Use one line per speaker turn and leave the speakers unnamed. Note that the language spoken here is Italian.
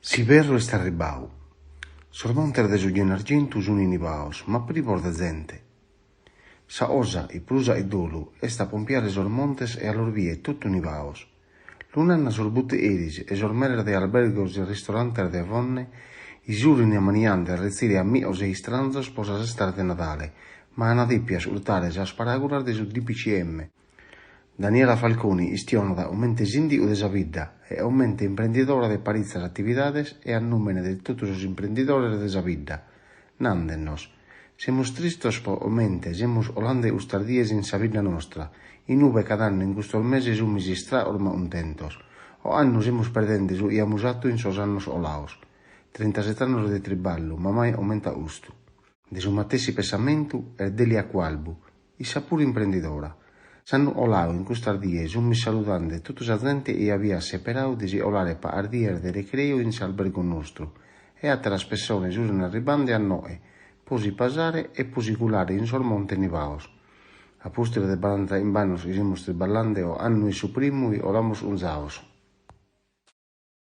Si perro est arribau. Sormonter de su in argentu sun inibaos, ma privor de gente. Sa osa e prusa e dolu est a pompiare sormontes e alor vie tutto unibaos. L'unanna sorbutte eris e sormerer de albergos e ristoranter de vonne, isurin e maniante rezzire a mios e istranzos posas estar de Natale, ma a nadippias urtares a sparaguras de su DPCM. Daniela Falconi istionada aumente sindiu de sa vida e aumente imprendidora de parizzas actividades e a numene de totus os imprendidores de sa vida. Nandennos. Semus tristos po aumente, semus olande ustardies in sa vida nostra, in ube cada anno in custos meses sumis istra orma contentos. O anno semus perdentes u iamus atto in sos annos olaos. 37 annos de triballu, ma mai aumenta ustu. De su matessi pensamentu er delia qualbu, issa pur imprendidora. S'annu olau in custardies sumis saludande tutu sa gente e avia separau de si olare pa ardier de recreo in s'albergo nostru, e atteras persones usen arribande a noe, posi pasare e posi culare in sormonte nivaos. A postere de balantra in banos isimus triballande o annu e su primu olamos unzaos.